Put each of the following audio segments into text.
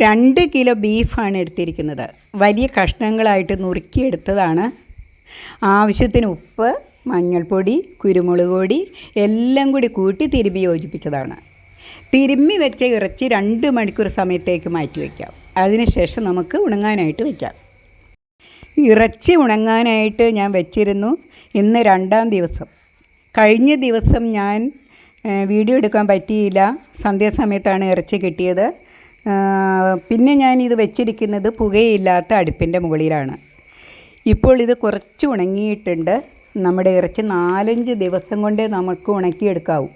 2 kilo ബീഫാണ് എടുത്തിരിക്കുന്നത്. വലിയ കഷ്ണങ്ങളായിട്ട് നുറുക്കിയെടുത്തതാണ്. ആവശ്യത്തിന് ഉപ്പ്, മഞ്ഞൾപ്പൊടി, കുരുമുളക് പൊടി എല്ലാം കൂടി കൂട്ടി തിരുമ്മി യോജിപ്പിച്ചതാണ്. തിരുമ്മി വെച്ച ഇറച്ചി 2 മണിക്കൂർ സമയത്തേക്ക് മാറ്റി വയ്ക്കാം. അതിനുശേഷം നമുക്ക് ഉണങ്ങാനായിട്ട് വയ്ക്കാം. ഇറച്ചി ഉണങ്ങാനായിട്ട് ഞാൻ വെച്ചിരുന്നു. ഇന്ന് 2-ാം ദിവസം. കഴിഞ്ഞ ദിവസം ഞാൻ വീഡിയോ എടുക്കാൻ പറ്റിയില്ല. സന്ധ്യാസമയത്താണ് ഇറച്ചി കിട്ടിയത്. പിന്നെ ഞാനിത് വെച്ചിരിക്കുന്നത് പുകയില്ലാത്ത അടുപ്പിൻ്റെ മുകളിലാണ്. ഇപ്പോൾ ഇത് കുറച്ച് ഉണങ്ങിയിട്ടുണ്ട്. നമ്മുടെ ഇറച്ചി 4-5 ദിവസം കൊണ്ടേ നമുക്ക് ഉണക്കിയെടുക്കാവൂ.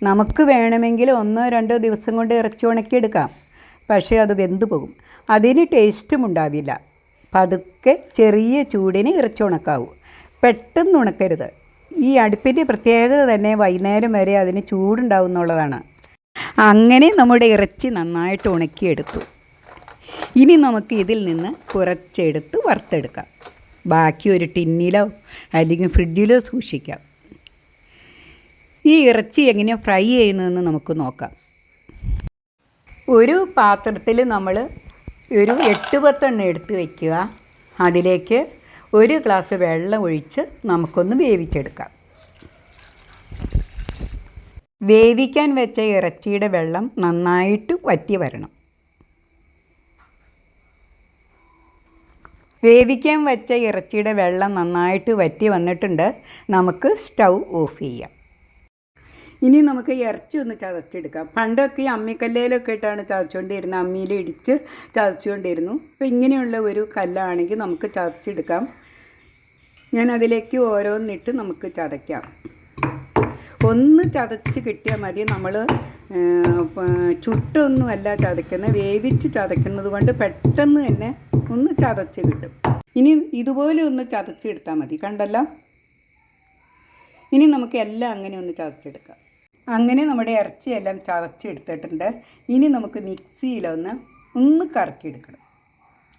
നമുക്ക് വേണമെങ്കിൽ 1-2 ദിവസം കൊണ്ട് ഇറച്ചി ഉണക്കിയെടുക്കാം. പക്ഷേ അത് വെന്തു പോകും. അതിന് ടേസ്റ്റും ഉണ്ടാവില്ല. പതുക്കെ ചെറിയ ചൂടിന് ഇറച്ചി ഉണക്കാവൂ. പെട്ടെന്ന് ഉണക്കരുത്. ഈ അടുപ്പിൻ്റെ പ്രത്യേകത തന്നെ വൈകുന്നേരം വരെ അതിന് ചൂടുണ്ടാവും എന്നുള്ളതാണ്. അങ്ങനെ നമ്മുടെ ഇറച്ചി നന്നായിട്ട് ഉണക്കിയെടുത്തു. ഇനി നമുക്ക് ഇതിൽ നിന്ന് കുറച്ചെടുത്ത് വറുത്തെടുക്കാം. ബാക്കി ഒരു ടിന്നിലോ അല്ലെങ്കിൽ ഫ്രിഡ്ജിലോ സൂക്ഷിക്കാം. ഈ ഇറച്ചി എങ്ങനെയാണ് ഫ്രൈ ചെയ്യുന്നതെന്ന് നമുക്ക് നോക്കാം. ഒരു പാത്രത്തിൽ നമ്മൾ ഒരു 8-10 എടുത്ത് വയ്ക്കുക. അതിലേക്ക് 1 ഗ്ലാസ് വെള്ളം ഒഴിച്ച് നമുക്കൊന്ന് വേവിച്ചെടുക്കാം. വേവിക്കാൻ വെച്ച ഇറച്ചിയുടെ വെള്ളം നന്നായിട്ട് വറ്റി വരണം. വേവിക്കാൻ വെച്ച ഇറച്ചിയുടെ വെള്ളം നന്നായിട്ട് വറ്റി വന്നിട്ടുണ്ട്. നമുക്ക് സ്റ്റൗ ഓഫ് ചെയ്യാം. ഇനി നമുക്ക് ഇറച്ചി ഒന്ന് ചതച്ചെടുക്കാം. പണ്ടൊക്കെ ഈ അമ്മിക്കല്ലിലൊക്കെ ഇട്ടാണ് ചതച്ചുകൊണ്ടിരുന്നത്. അമ്മിയിൽ ഇടിച്ച് ചതച്ചുകൊണ്ടിരുന്നു. അപ്പോൾ ഇങ്ങനെയുള്ള ഒരു കല്ലാണെങ്കിൽ നമുക്ക് ചതച്ചെടുക്കാം. ഞാൻ അതിലേക്ക് ഓരോന്നിട്ട് നമുക്ക് ചതയ്ക്കാം. ഒന്ന് ചതച്ച് കിട്ടിയാൽ മതി. നമ്മൾ ചുട്ടൊന്നുമല്ല ചതയ്ക്കുന്നത്, വേവിച്ച് ചതയ്ക്കുന്നത് കൊണ്ട് പെട്ടെന്ന് തന്നെ ഒന്ന് ചതച്ച് കിട്ടും. ഇനി ഇതുപോലെ ഒന്ന് ചതച്ചെടുത്താൽ മതി. കണ്ടല്ലോ. ഇനി നമുക്ക് എല്ലാം അങ്ങനെ ഒന്ന് ചതച്ചെടുക്കാം. അങ്ങനെ നമ്മുടെ ഇറച്ചിയെല്ലാം ചതച്ചെടുത്തിട്ടുണ്ട്. ഇനി നമുക്ക് മിക്സിയിലൊന്ന് കറക്കിയെടുക്കണം.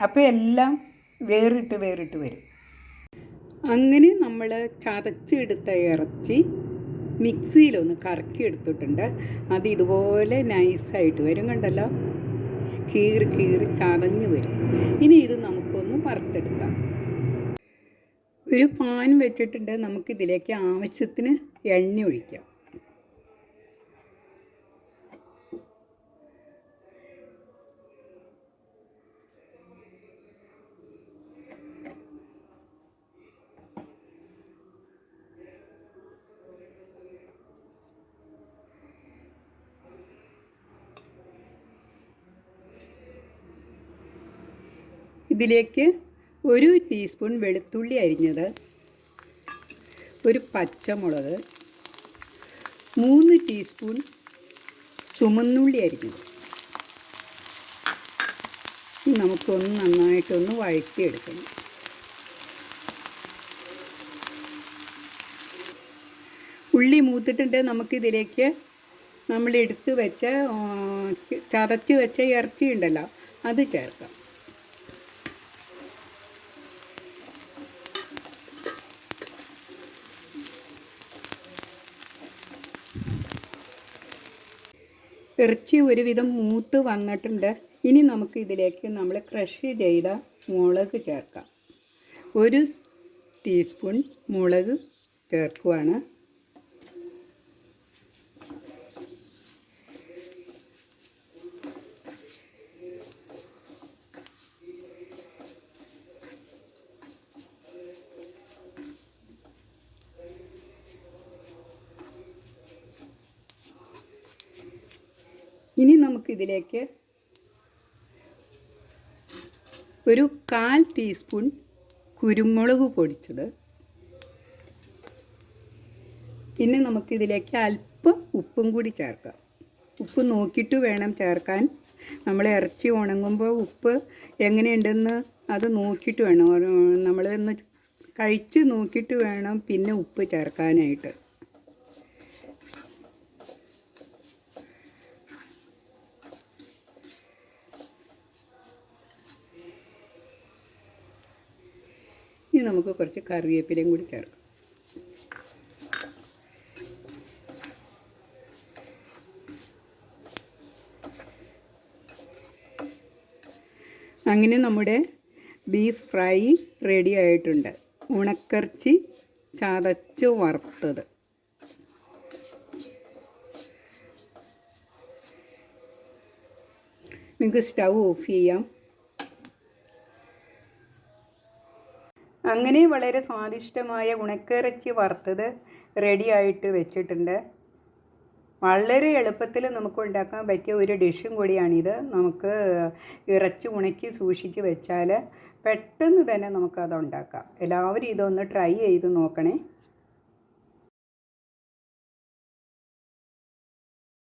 അപ്പോൾ എല്ലാം വേറിട്ട് വരും. അങ്ങനെ നമ്മൾ ചതച്ചെടുത്ത ഇറച്ചി മിക്സിയിലൊന്ന് കറക്കിയെടുത്തിട്ടുണ്ട്. അത് ഇതുപോലെ നൈസായിട്ട് വരും. കണ്ടല്ലോ, കീറി ചതഞ്ഞ് വരും. ഇനി ഇത് നമുക്കൊന്ന് വറുത്തെടുക്കാം. ഒരു പാൻ വെച്ചിട്ടുണ്ട്. നമുക്കിതിലേക്ക് ആവശ്യത്തിന് എണ്ണ ഒഴിക്കാം. ഇതിലേക്ക് 1 ടീസ്പൂൺ വെളുത്തുള്ളി അരിഞ്ഞത്, 1 പച്ചമുളക്, 3 ടീസ്പൂൺ ചുമന്നുള്ളി അരിഞ്ഞത് നമുക്കൊന്ന് നന്നായിട്ടൊന്ന് വഴറ്റിയെടുക്കണം. ഉള്ളി മൂത്തിട്ടുണ്ട്. നമുക്കിതിലേക്ക് നമ്മൾ എടുത്ത് വെച്ച ചതച്ച് വെച്ച ഇറച്ചി ഉണ്ടല്ലോ, അത് ചേർക്കാം. ഇറച്ചി ഒരുവിധം മൂത്ത് വന്നിട്ടുണ്ട്. ഇനി നമുക്ക് ഇതിലേക്ക് നമ്മൾ ക്രഷ് ചെയ്ത മുളക് ചേർക്കാം. 1 ടീസ്പൂൺ മുളക് ചേർക്കുവാണ്. ഇനി നമുക്കിതിലേക്ക് 1/4 ടീസ്പൂൺ കുരുമുളക് പൊടിച്ചത്, പിന്നെ നമുക്കിതിലേക്ക് അല്പം ഉപ്പും കൂടി ചേർക്കാം. ഉപ്പ് നോക്കിയിട്ട് വേണം ചേർക്കാൻ. നമ്മൾ ഇറച്ചി ഉണങ്ങുമ്പോൾ ഉപ്പ് എങ്ങനെയുണ്ടെന്ന് അത് നോക്കിയിട്ട് വേണം. നമ്മളൊന്ന് കഴിച്ച് നോക്കിയിട്ട് വേണം പിന്നെ ഉപ്പ് ചേർക്കാനായിട്ട്. ഇനി നമുക്ക് കുറച്ച് കറിവേപ്പിലയും കൂടി ചേർക്കാം. അങ്ങനെ നമ്മുടെ ബീഫ് ഫ്രൈ റെഡി ആയിട്ടുണ്ട്. ഉണക്കിറച്ചി ചതച്ച് വറുത്തത്. നിങ്ങൾക്ക് സ്റ്റൗ ഓഫ് ചെയ്യാം. അങ്ങനെ വളരെ സ്വാദിഷ്ടമായ ഉണക്കിറച്ചി വറുത്തത് റെഡിയായിട്ട് വെച്ചിട്ടുണ്ട്. വളരെ എളുപ്പത്തിൽ നമുക്ക് ഉണ്ടാക്കാൻ പറ്റിയ ഒരു ഡിഷും കൂടിയാണിത്. നമുക്ക് ഇറച്ചി ഉണക്കി സൂക്ഷിച്ച് വെച്ചാൽ പെട്ടെന്ന് തന്നെ നമുക്കത് ഉണ്ടാക്കാം. എല്ലാവരും ഇതൊന്ന് ട്രൈ ചെയ്ത് നോക്കണേ.